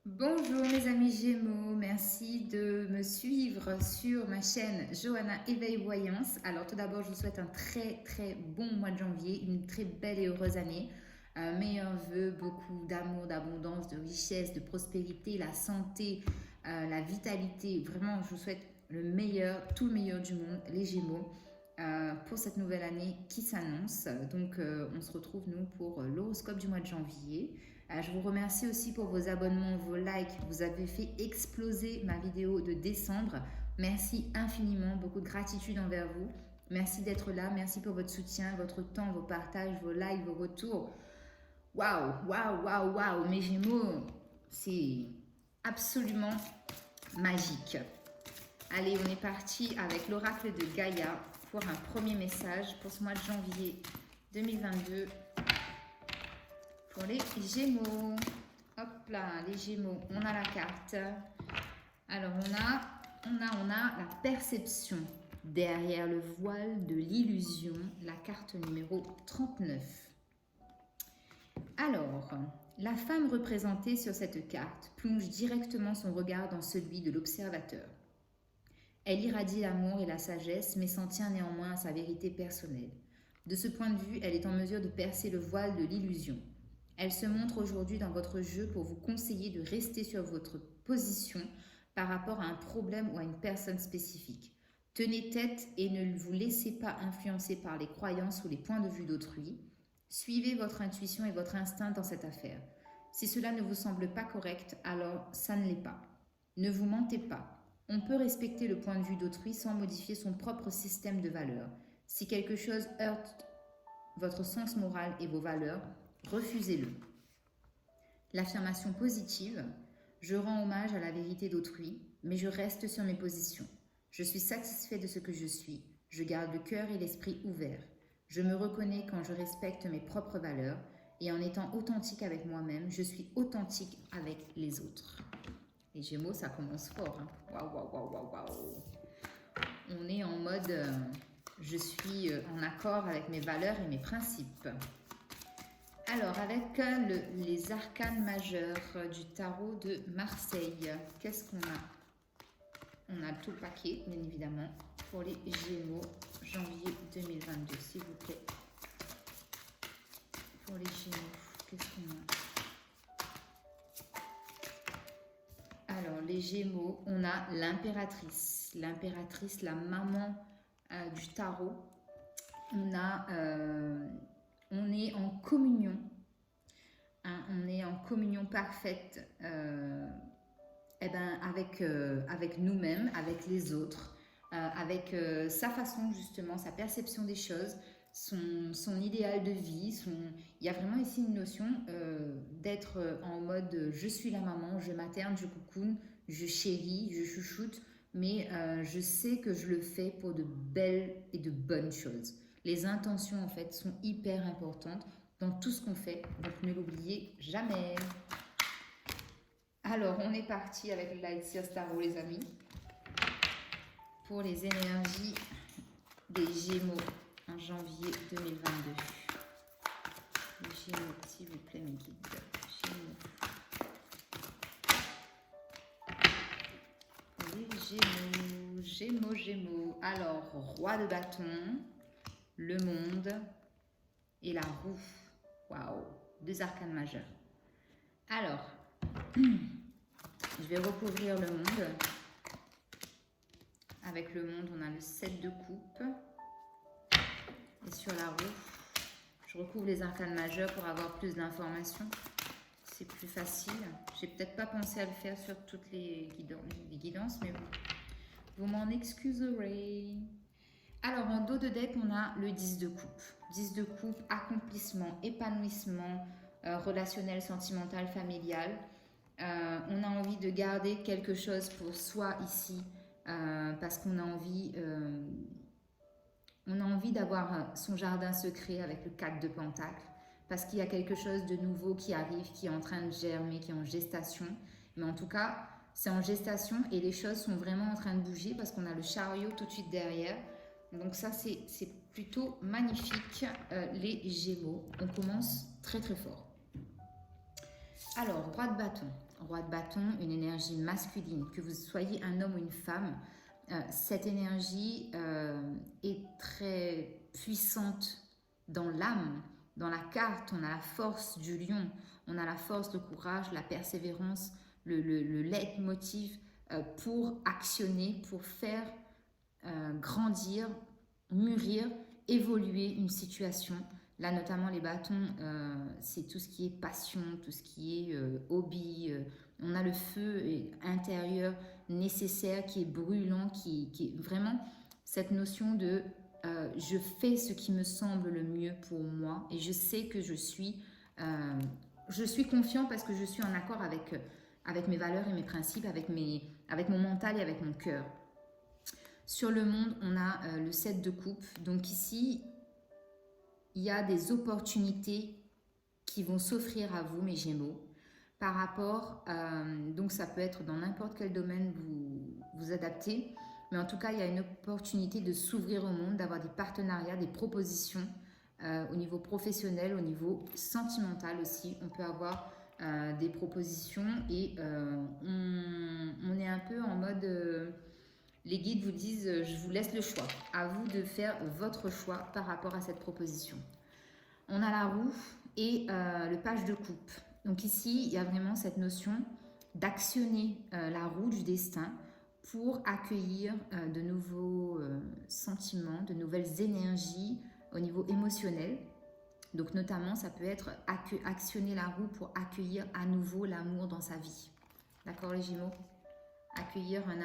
Bonjour mes amis Gémeaux, merci de me suivre sur ma chaîne Johanna Éveil Voyance. Alors tout d'abord, je vous souhaite un très bon mois de janvier, une très belle et heureuse année. Meilleurs vœux, beaucoup d'amour, d'abondance, de richesse, de prospérité, la santé, la vitalité. Vraiment, je vous souhaite le meilleur, tout le meilleur du monde, les Gémeaux, pour cette nouvelle année qui s'annonce. Donc on se retrouve nous pour l'horoscope du mois de janvier. Je vous remercie aussi pour vos abonnements, vos likes. Vous avez fait exploser ma vidéo de décembre. Merci infiniment, beaucoup de gratitude envers vous. Merci d'être là, merci pour votre soutien, votre temps, vos partages, vos likes, vos retours. Waouh, mes Gémeaux, c'est absolument magique. Allez, on est parti avec l'oracle de Gaïa pour un premier message pour ce mois de janvier 2022 pour les Gémeaux. Hop là, les Gémeaux, on a la carte. Alors, on a la perception derrière le voile de l'illusion, la carte numéro 39. Alors, la femme représentée sur cette carte plonge directement son regard dans celui de l'observateur. Elle irradie l'amour et la sagesse, mais s'en tient néanmoins à sa vérité personnelle. De ce point de vue, elle est en mesure de percer le voile de l'illusion. Elle se montre aujourd'hui dans votre jeu pour vous conseiller de rester sur votre position par rapport à un problème ou à une personne spécifique. Tenez tête et ne vous laissez pas influencer par les croyances ou les points de vue d'autrui. Suivez votre intuition et votre instinct dans cette affaire. Si cela ne vous semble pas correct, alors ça ne l'est pas. Ne vous mentez pas. On peut respecter le point de vue d'autrui sans modifier son propre système de valeurs. Si quelque chose heurte votre sens moral et vos valeurs, refusez-le. L'affirmation positive, je rends hommage à la vérité d'autrui, mais je reste sur mes positions. Je suis satisfait de ce que je suis. Je garde le cœur et l'esprit ouverts. Je me reconnais quand je respecte mes propres valeurs et en étant authentique avec moi-même, je suis authentique avec les autres. Les Gémeaux, ça commence fort. Hein. Waouh. On est en mode je suis en accord avec mes valeurs et mes principes. Alors, avec les arcanes majeurs du tarot de Marseille, qu'est-ce qu'on a? On a tout le paquet, bien évidemment, pour les Gémeaux, janvier 2022, s'il vous plaît. Pour les Gémeaux, qu'est-ce qu'on a? Alors, les Gémeaux, on a l'impératrice. L'impératrice, la maman du tarot. On est en communion. Hein, on est en communion parfaite avec nous-mêmes, avec les autres, avec sa façon justement, sa perception des choses, son idéal de vie. Il y a vraiment ici une notion d'être en mode je suis la maman, je materne, je coucoune, je chéris, je chouchoute, mais je sais que je le fais pour de belles et de bonnes choses. Les intentions en fait sont hyper importantes dans tout ce qu'on fait, donc ne l'oubliez jamais. Alors, on est parti avec le Light Seer Tarot, les amis, pour les énergies des Gémeaux en janvier 2022. Les Gémeaux, s'il vous plaît, mes guides. Gémeaux. Les Gémeaux. Alors, roi de bâton, le monde et la roue. Waouh, deux arcanes majeurs. Alors, je vais recouvrir le monde. Avec le monde, on a le 7 de coupe. Et sur la roue, je recouvre les arcanes majeurs pour avoir plus d'informations. C'est plus facile. J'ai peut-être pas pensé à le faire sur toutes les guidances, mais vous m'en excuserez. Alors, en dos de deck, on a le 10 de coupe. 10 de coupe, accomplissement, épanouissement relationnel, sentimental, familial. On a envie de garder quelque chose pour soi ici parce qu'on a envie d'avoir son jardin secret avec le 4 de Pentacle, parce qu'il y a quelque chose de nouveau qui arrive, qui est en train de germer, qui est en gestation. Mais en tout cas, c'est en gestation et les choses sont vraiment en train de bouger parce qu'on a le chariot tout de suite derrière. Donc ça, c'est plutôt magnifique, les Gémeaux. On commence très fort. Alors, roi de bâton. Roi de bâton, une énergie masculine. Que vous soyez un homme ou une femme, cette énergie est très puissante dans l'âme. Dans la carte, on a la force du lion, on a la force, le courage, la persévérance, le leitmotiv pour actionner, pour faire grandir, mûrir, évoluer une situation. Là, notamment, les bâtons, c'est tout ce qui est passion, tout ce qui est hobby. On a le feu intérieur nécessaire qui est brûlant, qui est vraiment cette notion de je fais ce qui me semble le mieux pour moi et je sais que je suis confiant parce que je suis en accord avec mes valeurs et mes principes, avec mon mental et avec mon cœur. Sur le monde, on a le 7 de coupe. Donc ici, il y a des opportunités qui vont s'offrir à vous, mes Gémeaux, par rapport, donc ça peut être dans n'importe quel domaine vous adaptez, mais en tout cas, il y a une opportunité de s'ouvrir au monde, d'avoir des partenariats, des propositions au niveau professionnel, au niveau sentimental aussi. On peut avoir des propositions et on est un peu en mode... les guides vous disent, je vous laisse le choix. À vous de faire votre choix par rapport à cette proposition. On a la roue et le page de coupe. Donc ici, il y a vraiment cette notion d'actionner la roue du destin pour accueillir de nouveaux sentiments, de nouvelles énergies au niveau émotionnel. Donc notamment, ça peut être actionner la roue pour accueillir à nouveau l'amour dans sa vie. D'accord les Gémeaux? Accueillir un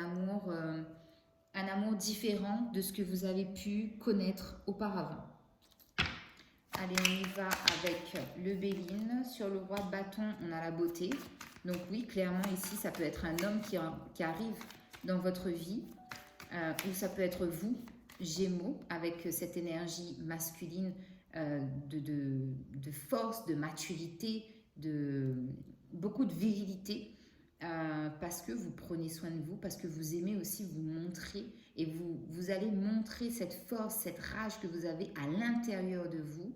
amour différent de ce que vous avez pu connaître auparavant. Allez, on y va avec le Béline. Sur le roi de bâton, on a la beauté. Donc oui, clairement ici, ça peut être un homme qui arrive dans votre vie, ou ça peut être vous, Gémeaux, avec cette énergie masculine de force, de maturité, de beaucoup de virilité. Parce que vous prenez soin de vous, parce que vous aimez aussi vous montrer et vous allez montrer cette force, cette rage que vous avez à l'intérieur de vous.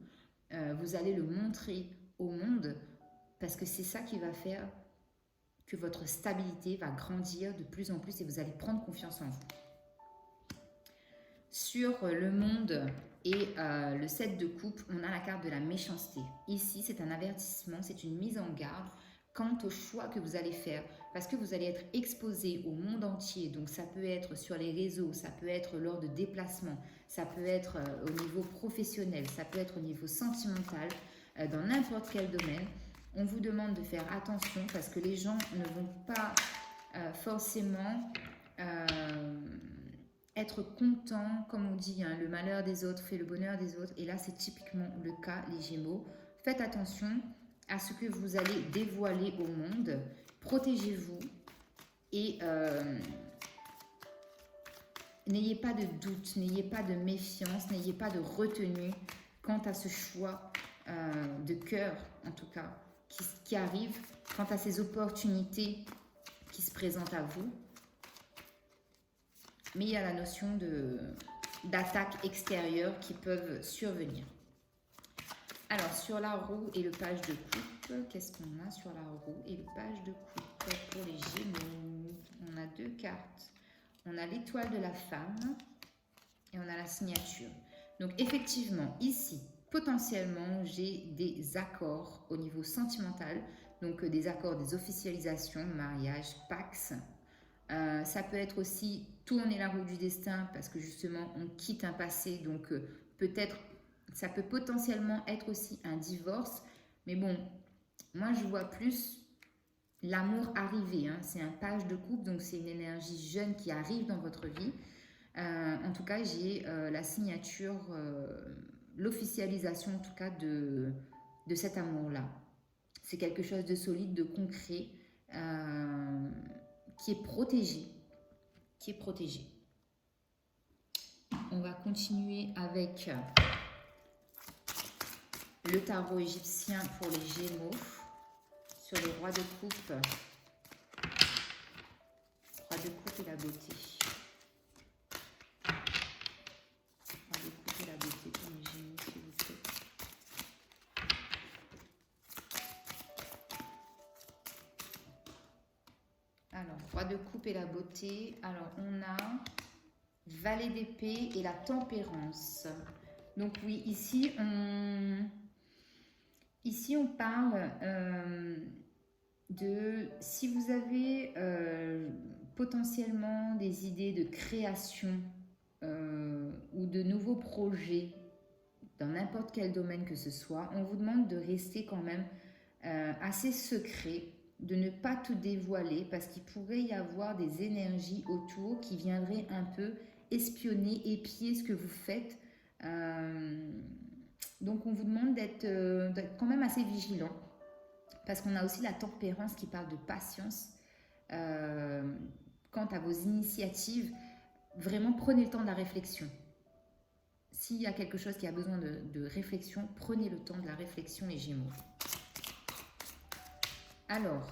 Vous allez le montrer au monde parce que c'est ça qui va faire que votre stabilité va grandir de plus en plus et vous allez prendre confiance en vous. Sur le monde et le 7 de coupe, on a la carte de la méchanceté. Ici, c'est un avertissement, c'est une mise en garde quant au choix que vous allez faire, parce que vous allez être exposé au monde entier, donc ça peut être sur les réseaux, ça peut être lors de déplacements, ça peut être au niveau professionnel, ça peut être au niveau sentimental, dans n'importe quel domaine. On vous demande de faire attention parce que les gens ne vont pas forcément être contents, comme on dit, hein, le malheur des autres fait le bonheur des autres, et là c'est typiquement le cas, les Gémeaux. Faites attention à ce que vous allez dévoiler au monde, protégez-vous et n'ayez pas de doute, n'ayez pas de méfiance, n'ayez pas de retenue quant à ce choix de cœur, en tout cas, qui arrive, quant à ces opportunités qui se présentent à vous. Mais il y a la notion d'attaques extérieures qui peuvent survenir. Alors, sur la roue et le page de coupe, qu'est-ce qu'on a sur la roue et le page de coupe pour les Gémeaux? On a deux cartes. On a l'étoile de la femme et on a la signature. Donc, effectivement, ici, potentiellement, j'ai des accords au niveau sentimental. Donc, des accords, des officialisations, mariage, pax. Ça peut être aussi tourner la roue du destin parce que justement, on quitte un passé. Donc, peut-être... ça peut potentiellement être aussi un divorce. Mais bon, moi, je vois plus l'amour arriver. Hein. C'est un page de coupe, donc c'est une énergie jeune qui arrive dans votre vie. En tout cas, j'ai la signature, l'officialisation en tout cas de cet amour-là. C'est quelque chose de solide, de concret, qui est protégé. On va continuer avec... le tarot égyptien pour les Gémeaux, sur le roi de coupe. Roi de coupe et la beauté. Roi de coupe et la beauté pour les Gémeaux, s'il vous plaît. Alors, roi de coupe et la beauté. Alors, on a valet d'épée et la tempérance. Donc oui, ici on parle de si vous avez potentiellement des idées de création ou de nouveaux projets dans n'importe quel domaine que ce soit, on vous demande de rester quand même assez secret, de ne pas tout dévoiler parce qu'il pourrait y avoir des énergies autour qui viendraient un peu espionner, épier ce que vous faites. Donc on vous demande d'être quand même assez vigilant parce qu'on a aussi la tempérance qui parle de patience. Quant à vos initiatives, vraiment prenez le temps de la réflexion. S'il y a quelque chose qui a besoin de réflexion, prenez le temps de la réflexion, les Gémeaux. Alors,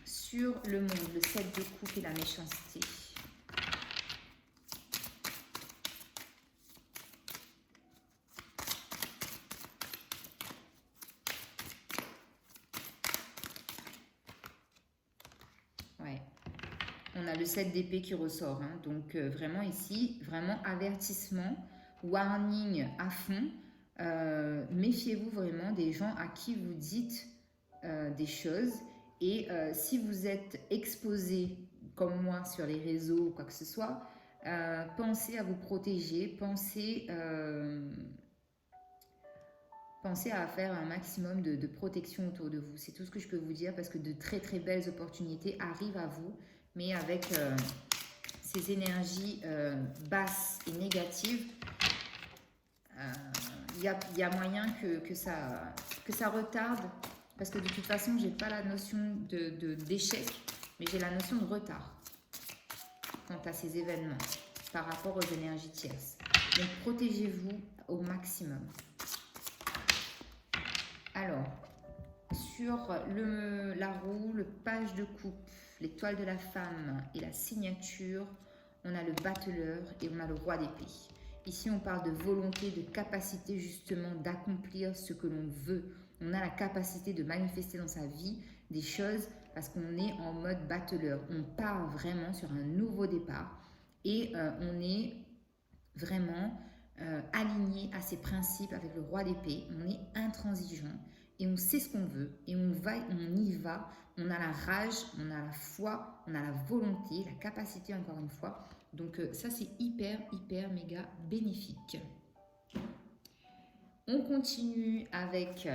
sur le monde, le 7 de coupe et la méchanceté. Ouais. On a le 7 d'épée qui ressort. Hein. Donc, vraiment ici, vraiment avertissement, warning à fond. Méfiez-vous vraiment des gens à qui vous dites des choses. Et si vous êtes exposé, comme moi, sur les réseaux ou quoi que ce soit, pensez à vous protéger, pensez à faire un maximum de protection autour de vous. C'est tout ce que je peux vous dire parce que de très très belles opportunités arrivent à vous, mais avec ces énergies basses et négatives, il y a moyen que ça retarde parce que de toute façon, j'ai pas la notion d'échec, mais j'ai la notion de retard quant à ces événements par rapport aux énergies tierces. Donc, protégez-vous au maximum. Alors, sur la roue, le page de coupe, l'étoile de la femme et la signature, on a le battleur et on a le roi d'épée. Ici, on parle de volonté, de capacité justement d'accomplir ce que l'on veut. On a la capacité de manifester dans sa vie des choses parce qu'on est en mode battleur. On part vraiment sur un nouveau départ et on est vraiment aligné à ses principes avec le roi d'épée. On est intransigeant et on sait ce qu'on veut et on y va. On a la rage, on a la foi, on a la volonté, la capacité encore une fois. Donc ça c'est hyper méga bénéfique. On continue avec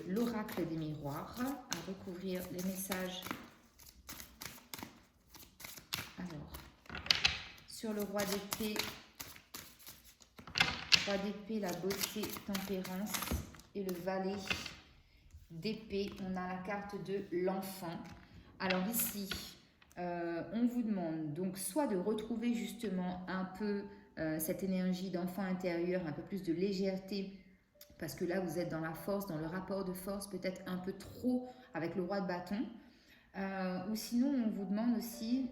l'oracle des miroirs, à recouvrir les messages. Alors, sur le roi d'épée, la beauté, tempérance et le valet d'épée, on a la carte de l'enfant. Alors ici, on vous demande donc soit de retrouver justement un peu cette énergie d'enfant intérieur, un peu plus de légèreté, parce que là vous êtes dans la force, dans le rapport de force, peut-être un peu trop avec le roi de bâton. Ou sinon, on vous demande aussi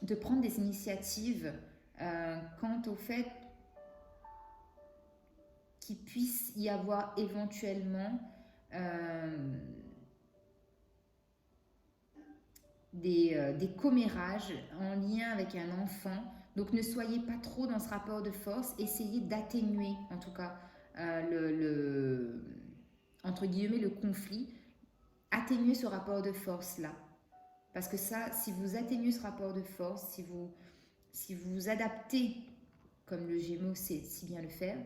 de prendre des initiatives quant au fait qu'il puisse y avoir éventuellement des commérages en lien avec un enfant. Donc ne soyez pas trop dans ce rapport de force, essayez d'atténuer en tout cas entre guillemets le conflit, atténuer ce rapport de force là. Parce que ça, si vous atténuez ce rapport de force, si vous adaptez, comme le Gémeaux sait si bien le faire,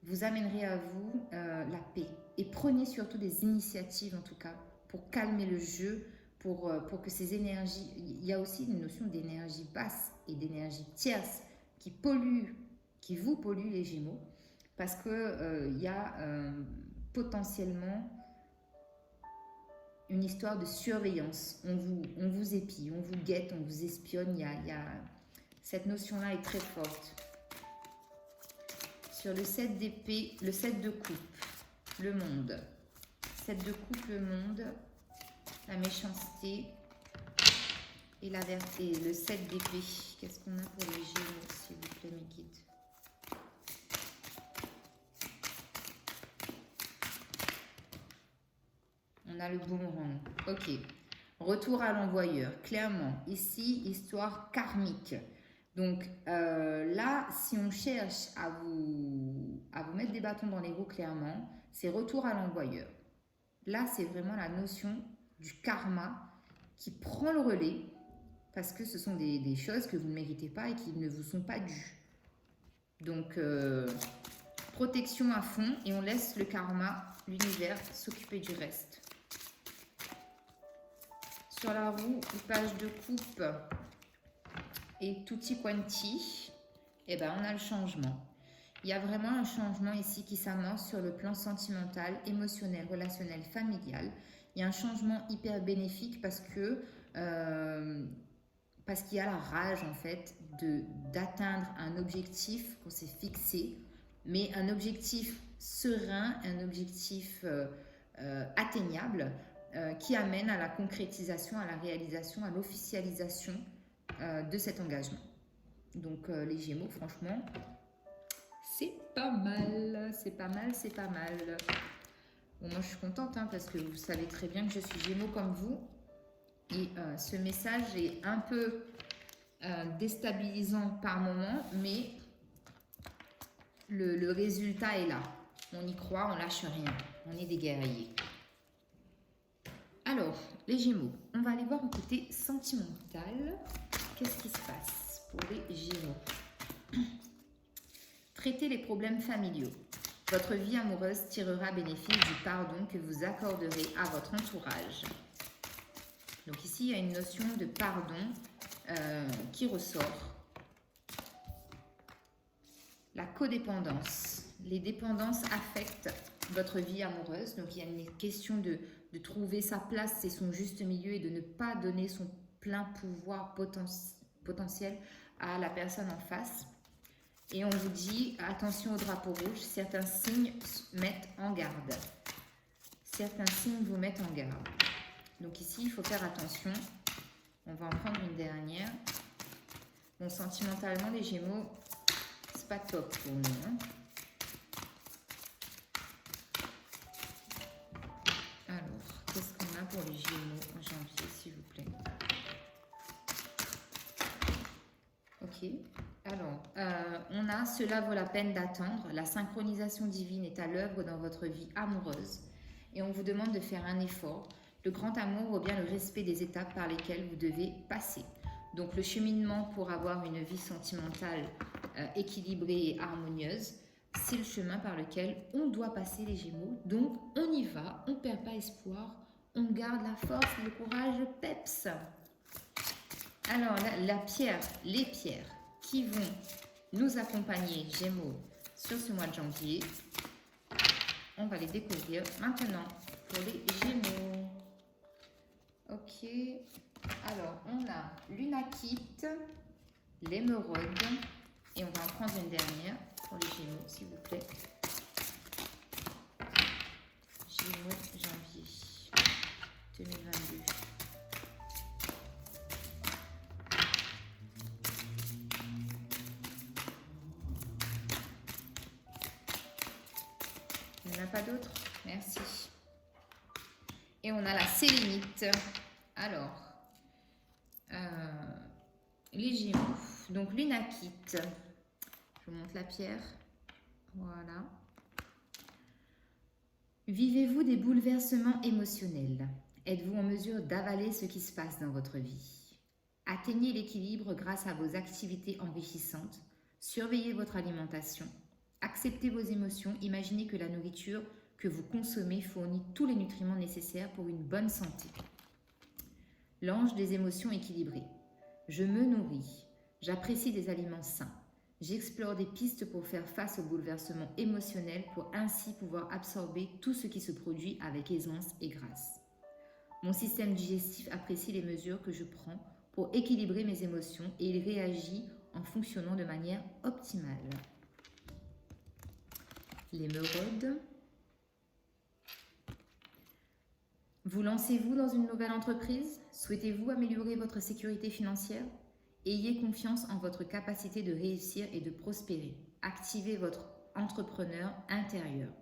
vous amènerez à vous la paix. Et prenez surtout des initiatives en tout cas pour calmer le jeu, pour que ces énergies... Il y a aussi une notion d'énergie basse et d'énergie tierce qui vous pollue les Gémeaux, parce qu'il y a potentiellement une histoire de surveillance. On vous épie, on vous guette, on vous espionne. Cette notion-là est très forte. Sur le 7 d'épée, le 7 de coupe, le monde. 7 de coupe, le monde, la méchanceté et la vérité. Le 7 d'épée. Qu'est-ce qu'on a pour les Gémeaux, s'il vous plaît, mes guides? On a le boomerang. Ok. Retour à l'envoyeur, clairement. Ici, histoire karmique. Donc là, si on cherche à vous mettre des bâtons dans les roues, clairement, c'est retour à l'envoyeur. Là, c'est vraiment la notion du karma qui prend le relais parce que ce sont des choses que vous ne méritez pas et qui ne vous sont pas dues. Donc, protection à fond et on laisse le karma, l'univers, s'occuper du reste. Sur la roue, page de coupe et tutti quanti, eh ben, on a le changement. Il y a vraiment un changement ici qui s'amorce sur le plan sentimental, émotionnel, relationnel, familial. Il y a un changement hyper bénéfique parce qu'il y a la rage en fait d'atteindre un objectif qu'on s'est fixé, mais un objectif serein, un objectif atteignable qui amène à la concrétisation, à la réalisation, à l'officialisation de cet engagement. Donc les Gémeaux, franchement, c'est pas mal, c'est pas mal, c'est pas mal. Bon, moi je suis contente hein, parce que vous savez très bien que je suis Gémeaux comme vous. Et ce message est un peu déstabilisant par moment, mais le résultat est là. On y croit, on lâche rien. On est des guerriers. Alors, les Gémeaux, on va aller voir un côté sentimental. Qu'est-ce qui se passe pour les Gémeaux? Traitez les problèmes familiaux. Votre vie amoureuse tirera bénéfice du pardon que vous accorderez à votre entourage. Donc ici, il y a une notion de pardon qui ressort. La codépendance. Les dépendances affectent votre vie amoureuse. Donc il y a une question de trouver sa place et son juste milieu et de ne pas donner son plein pouvoir potentiel à la personne en face. Et on vous dit, attention au drapeau rouge, certains signes mettent en garde. Certains signes vous mettent en garde. Donc ici, il faut faire attention. On va en prendre une dernière. Bon, sentimentalement, les Gémeaux, c'est pas top pour nous. Hein. Alors, qu'est-ce qu'on a pour les Gémeaux en janvier, s'il vous plaît? Ok. Alors, on a « Cela vaut la peine d'attendre ». La synchronisation divine est à l'œuvre dans votre vie amoureuse. Et on vous demande de faire un effort. Le grand amour ou bien le respect des étapes par lesquelles vous devez passer. Donc le cheminement pour avoir une vie sentimentale équilibrée et harmonieuse, c'est le chemin par lequel on doit passer les Gémeaux. Donc on y va, on ne perd pas espoir, on garde la force, le courage, le peps. Alors la pierre, les pierres qui vont nous accompagner Gémeaux sur ce mois de janvier, on va les découvrir maintenant pour les Gémeaux. Ok, alors on a l'unakite, l'émeraude et on va en prendre une dernière pour les Gémeaux, s'il vous plaît. Gémeaux, janvier 2022. Il n'y en a pas d'autres? Merci. Et on a la sélénite. Alors, les Gémeaux. Donc, l'unakite. Je vous montre la pierre. Voilà. Vivez-vous des bouleversements émotionnels? Êtes-vous en mesure d'avaler ce qui se passe dans votre vie? Atteignez l'équilibre grâce à vos activités enrichissantes. Surveillez votre alimentation. Acceptez vos émotions. Imaginez que la nourriture que vous consommez fournit tous les nutriments nécessaires pour une bonne santé. L'ange des émotions équilibrées. Je me nourris. J'apprécie des aliments sains. J'explore des pistes pour faire face aux bouleversements émotionnels pour ainsi pouvoir absorber tout ce qui se produit avec aisance et grâce. Mon système digestif apprécie les mesures que je prends pour équilibrer mes émotions et il réagit en fonctionnant de manière optimale. L'émeraude. Vous lancez-vous dans une nouvelle entreprise? Souhaitez-vous améliorer votre sécurité financière? Ayez confiance en votre capacité de réussir et de prospérer. Activez votre entrepreneur intérieur.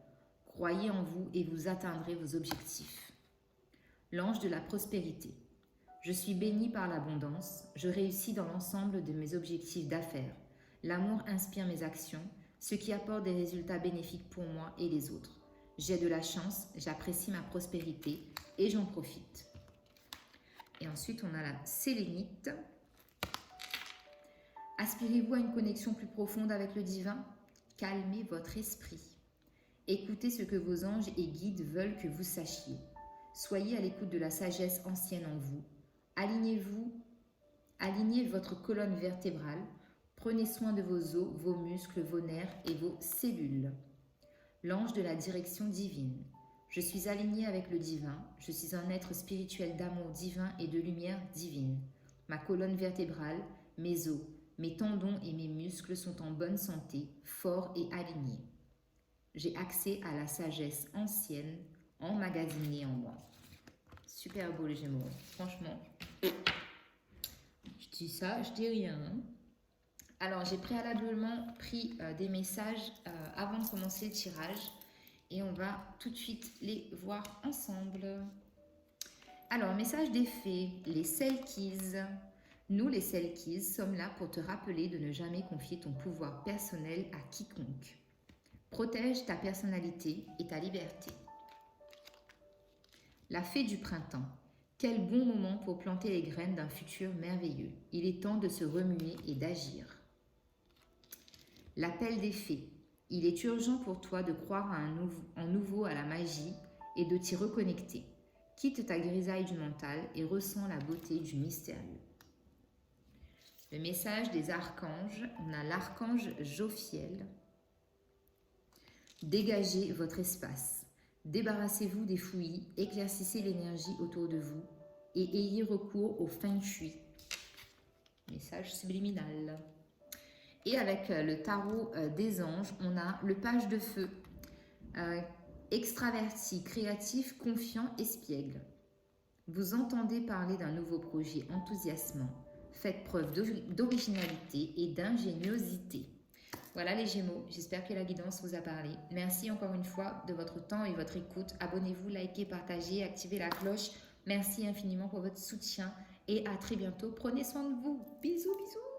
Croyez en vous et vous atteindrez vos objectifs. L'ange de la prospérité. Je suis bénie par l'abondance, je réussis dans l'ensemble de mes objectifs d'affaires. L'amour inspire mes actions, ce qui apporte des résultats bénéfiques pour moi et les autres. J'ai de la chance, j'apprécie ma prospérité et j'en profite. Et ensuite, on a la sélénite. Aspirez-vous à une connexion plus profonde avec le divin? Calmez votre esprit. Écoutez ce que vos anges et guides veulent que vous sachiez. Soyez à l'écoute de la sagesse ancienne en vous. Alignez votre colonne vertébrale. Prenez soin de vos os, vos muscles, vos nerfs et vos cellules. L'ange de la direction divine. Je suis aligné avec le divin. Je suis un être spirituel d'amour divin et de lumière divine. Ma colonne vertébrale, mes os, mes tendons et mes muscles sont en bonne santé, forts et alignés. J'ai accès à la sagesse ancienne emmagasinée en moi. Super beau les Gémeaux, franchement. Je dis ça, je dis rien. Alors, j'ai préalablement pris des messages avant de commencer le tirage et on va tout de suite les voir ensemble. Alors, message des fées, les Selkies. Nous, les Selkies, sommes là pour te rappeler de ne jamais confier ton pouvoir personnel à quiconque. Protège ta personnalité et ta liberté. La fée du printemps. Quel bon moment pour planter les graines d'un futur merveilleux. Il est temps de se remuer et d'agir. L'appel des fées. Il est urgent pour toi de croire en nouveau à la magie et de t'y reconnecter. Quitte ta grisaille du mental et ressens la beauté du mystérieux. Le message des archanges. On a l'archange Jophiel. Dégagez votre espace. Débarrassez-vous des fouillis, éclaircissez l'énergie autour de vous et ayez recours au feng shui. Message subliminal. Et avec le tarot des anges, on a le page de feu. Extraverti, créatif, confiant, espiègle. Vous entendez parler d'un nouveau projet enthousiasmant. Faites preuve d'originalité et d'ingéniosité. Voilà les Gémeaux, j'espère que la guidance vous a parlé. Merci encore une fois de votre temps et votre écoute. Abonnez-vous, likez, partagez, activez la cloche. Merci infiniment pour votre soutien et à très bientôt. Prenez soin de vous. Bisous, bisous.